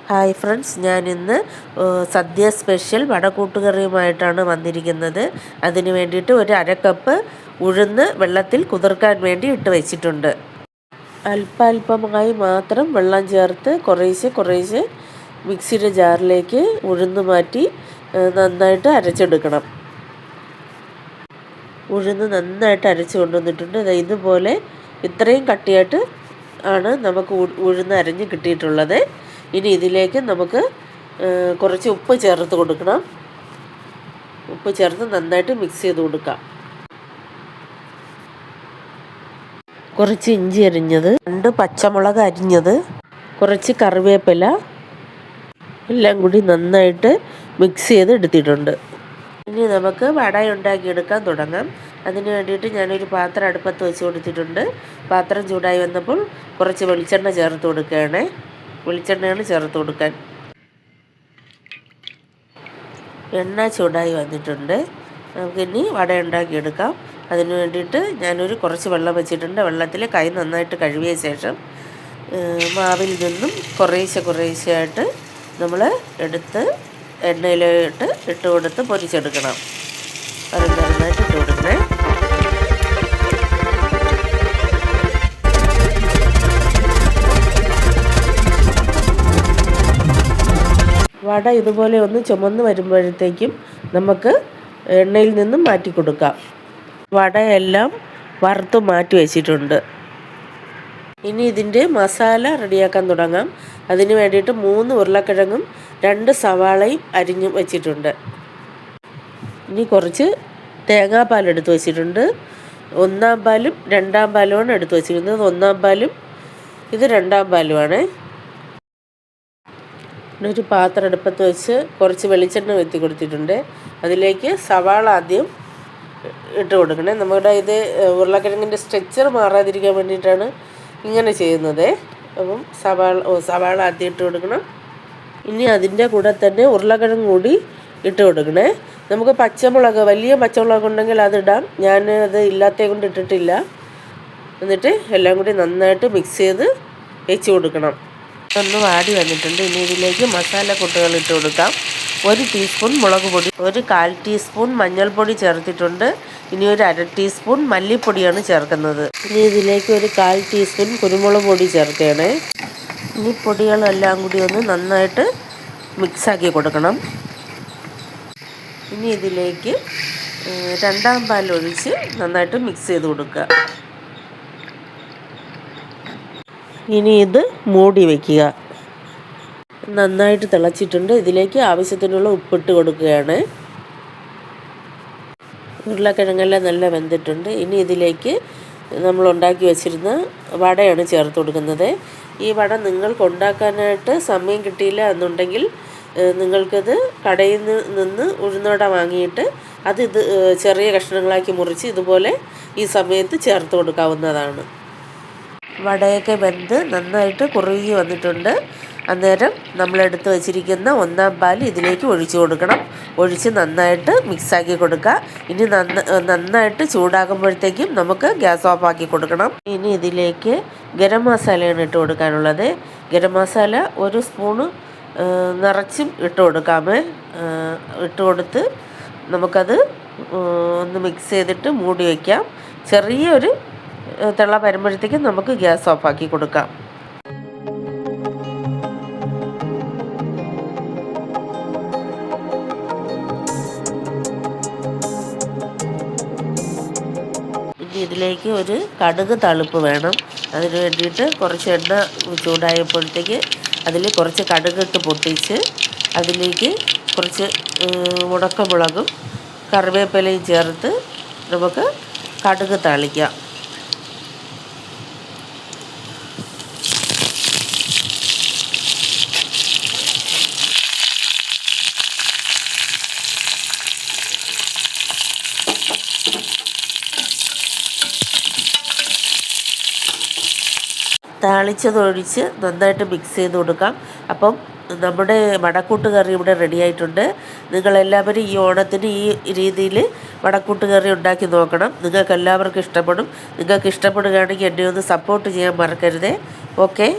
Hi friends, ഞാനിന്ന് സദ്യ special വടകൂട്ടുകറിയുമായിട്ടാണ് വന്നിരിക്കുന്നത്. അതിന് വേണ്ടിയിട്ട് ഒരു അരക്കപ്പ് ഉഴുന്ന് വെള്ളത്തിൽ കുതിർക്കാൻ വേണ്ടി ഇട്ട് വെച്ചിട്ടുണ്ട്. അല്പാൽപമായി മാത്രം വെള്ളം ചേർത്ത് കുറേശ്ശെ മിക്സിയുടെ ജാറിലേക്ക് ഉഴുന്ന് മാറ്റി നന്നായിട്ട് അരച്ചെടുക്കണം. ഉഴുന്ന് നന്നായിട്ട് അരച്ച് കൊണ്ടുവന്നിട്ടുണ്ട്. ഇതുപോലെ ഇത്രയും കട്ടിയായിട്ട് ആണ് നമുക്ക് ഉഴുന്ന് അരഞ്ഞ് കിട്ടിയിട്ടുള്ളത്. ഇനി ഇതിലേക്ക് നമുക്ക് കുറച്ച് ഉപ്പ് ചേർത്ത് കൊടുക്കണം. ഉപ്പ് ചേർത്ത് നന്നായിട്ട് മിക്സ് ചെയ്ത് കൊടുക്കാം. കുറച്ച് ഇഞ്ചി അരിഞ്ഞത്, 2 പച്ചമുളക് അരിഞ്ഞത്, കുറച്ച് കറിവേപ്പില എല്ലാം കൂടി നന്നായിട്ട് മിക്സ് ചെയ്ത് എടുത്തിട്ടുണ്ട്. ഇനി നമുക്ക് വട ഉണ്ടാക്കിയെടുക്കാൻ തുടങ്ങാം. അതിന് വേണ്ടിയിട്ട് ഞാനൊരു പാത്രം അടുപ്പത്ത് വെച്ച് കൊടുത്തിട്ടുണ്ട്. പാത്രം ചൂടായി വന്നപ്പോൾ കുറച്ച് വെളിച്ചെണ്ണ ചേർത്ത് കൊടുക്കുകയാണ്. വെളിച്ചെണ്ണയാണ് ചേർത്ത് കൊടുക്കാൻ. എണ്ണ ചൂടായി വന്നിട്ടുണ്ട്. നമുക്കിനി വട ഉണ്ടാക്കിയെടുക്കാം. അതിന് വേണ്ടിയിട്ട് ഞാനൊരു കുറച്ച് വെള്ളം വെച്ചിട്ടുണ്ട്. വെള്ളത്തിൽ കൈ നന്നായിട്ട് കഴുകിയ ശേഷം മാവിൽ നിന്നും കുറേശ്ശെയായിട്ട് നമ്മൾ എടുത്ത് എണ്ണയിലോട്ട് ഇട്ട് കൊടുത്ത് പൊരിച്ചെടുക്കണം. നന്നായിട്ട് ഇട്ട് കൊടുക്കണേ. വട ഇതുപോലെ ഒന്ന് ചുമന്ന് വരുമ്പോഴത്തേക്കും നമുക്ക് എണ്ണയിൽ നിന്നും മാറ്റി കൊടുക്കാം. വടയെല്ലാം വറുത്ത് മാറ്റി വെച്ചിട്ടുണ്ട്. ഇനി ഇതിൻ്റെ മസാല റെഡിയാക്കാൻ തുടങ്ങാം. അതിന് വേണ്ടിയിട്ട് 3 ഉരുളക്കിഴങ്ങും 2 സവാളയും അരിഞ്ഞ് വെച്ചിട്ടുണ്ട്. ഇനി കുറച്ച് തേങ്ങാപ്പാൽ എടുത്ത് വെച്ചിട്ടുണ്ട്. 1-ാം പാലും 2-ാം പാലുമാണ് എടുത്ത് വെച്ചിരുന്നത്. 1-ാം പാലും ഇത് 2-ാം പാലുമാണ്. ഒരു പാത്രം അടുപ്പത്ത് വെച്ച് കുറച്ച് വെളിച്ചെണ്ണ വെത്തി കൊടുത്തിട്ടുണ്ട്. അതിലേക്ക് സവാള ആദ്യം ഇട്ട് കൊടുക്കണേ. നമ്മുടെ ഇത് ഉരുളക്കിഴങ്ങിൻ്റെ സ്ട്രക്ചർ മാറാതിരിക്കാൻ വേണ്ടിയിട്ടാണ് ഇങ്ങനെ ചെയ്യുന്നത്. അപ്പം സവാള ആദ്യം ഇട്ട് കൊടുക്കണം. ഇനി അതിൻ്റെ കൂടെ തന്നെ ഉരുളക്കിഴങ്ങ് കൂടി ഇട്ട് കൊടുക്കണേ. നമുക്ക് പച്ചമുളക്, വലിയ പച്ചമുളക് ഉണ്ടെങ്കിൽ അതിടാം. ഞാൻ അത് ഇല്ലാത്തത് കൊണ്ട് ഇട്ടിട്ടില്ല. എന്നിട്ട് എല്ലാം കൂടി നന്നായിട്ട് മിക്സ് ചെയ്ത് വെച്ച് കൊടുക്കണം. ഒന്ന് വാടി വന്നിട്ടുണ്ട്. ഇനി ഇതിലേക്ക് മസാലക്കൂട്ടുകൾ ഇട്ട് കൊടുക്കാം. 1 ടീസ്പൂൺ മുളക് പൊടി, 1/4 ടീസ്പൂൺ മഞ്ഞൾപ്പൊടി ചേർത്തിട്ടുണ്ട്. ഇനി 1/2 ടീസ്പൂൺ മല്ലിപ്പൊടിയാണ് ചേർക്കുന്നത്. ഇനി ഇതിലേക്ക് 1/4 ടീസ്പൂൺ കുരുമുളക് പൊടി ചേർക്കുകയാണ്. ഇനി പൊടികളെല്ലാം കൂടി ഒന്ന് നന്നായിട്ട് മിക്സാക്കി കൊടുക്കണം. ഇനി ഇതിലേക്ക് 2-ാം പാൽ ഒഴിച്ച് നന്നായിട്ട് മിക്സ് ചെയ്ത് കൊടുക്കുക. ഇനി ഇത് മൂടി വയ്ക്കുക. നന്നായിട്ട് തിളച്ചിട്ടുണ്ട്. ഇതിലേക്ക് ആവശ്യത്തിനുള്ള ഉപ്പിട്ട് കൊടുക്കുകയാണ്. ഉരുളക്കിഴങ്ങെല്ലാം നല്ല വെന്തിട്ടുണ്ട്. ഇനി ഇതിലേക്ക് നമ്മൾ ഉണ്ടാക്കി വെച്ചിരുന്ന വടയാണ് ചേർത്ത് കൊടുക്കുന്നത്. ഈ വട നിങ്ങൾക്ക് ഉണ്ടാക്കാനായിട്ട് സമയം കിട്ടിയില്ല എന്നുണ്ടെങ്കിൽ നിങ്ങൾക്കത് കടയിൽ നിന്ന് ഉഴുന്നുവട വാങ്ങിയിട്ട് ഇത് ചെറിയ കഷ്ണങ്ങളാക്കി മുറിച്ച് ഇതുപോലെ ഈ സമയത്ത് ചേർത്ത് കൊടുക്കാവുന്നതാണ്. വടയൊക്കെ വെന്ത് നന്നായിട്ട് കുറുകി വന്നിട്ടുണ്ട്. അന്നേരം നമ്മളെടുത്ത് വെച്ചിരിക്കുന്ന 1-ാം പാൽ ഇതിലേക്ക് ഒഴിച്ചു കൊടുക്കണം. ഒഴിച്ച് നന്നായിട്ട് മിക്സാക്കി കൊടുക്കുക. ഇനി നന്നായിട്ട് ചൂടാകുമ്പോഴത്തേക്കും നമുക്ക് ഗ്യാസ് ഓഫാക്കി കൊടുക്കണം. ഇനി ഇതിലേക്ക് ഗരം മസാലയാണ് ഇട്ട് കൊടുക്കാനുള്ളത്. ഗരം മസാല 1 സ്പൂണ് നിറച്ചും ഇട്ട് കൊടുക്കാമേ. ഇട്ട് കൊടുത്ത് നമുക്കത് ഒന്ന് മിക്സ് ചെയ്തിട്ട് മൂടി വയ്ക്കാം. ചെറിയൊരു തിള വരുമ്പോഴത്തേക്കും നമുക്ക് ഗ്യാസ് ഓഫാക്കി കൊടുക്കാം. ഇനി ഇതിലേക്ക് ഒരു കടുക് തളിപ്പ് വേണം. അതിന് വേണ്ടിയിട്ട് കുറച്ച് എണ്ണ ചൂടായപ്പോഴത്തേക്ക് അതിൽ കുറച്ച് കടുകിട്ട് പൊട്ടിച്ച് അതിലേക്ക് കുറച്ച് ഉണക്കമുളകും കറിവേപ്പിലയും ചേർത്ത് നമുക്ക് കടുക് താളിക്കാം. താളിച്ചതൊഴിച്ച് നന്നായിട്ട് മിക്സ് ചെയ്ത് കൊടുക്കാം. അപ്പം നമ്മുടെ വടക്കൂട്ട് കറി ഇവിടെ റെഡി ആയിട്ടുണ്ട്. നിങ്ങളെല്ലാവരും ഈ ഓണത്തിന് ഈ രീതിയിൽ വടക്കൂട്ട് കറി ഉണ്ടാക്കി നോക്കണം. നിങ്ങൾക്ക് എല്ലാവർക്കും ഇഷ്ടപ്പെടും. നിങ്ങൾക്ക് ഇഷ്ടപ്പെടുകയാണെങ്കിൽ എന്നെ ഒന്ന് സപ്പോർട്ട് ചെയ്യാൻ മറക്കരുതേ. ഓക്കെ.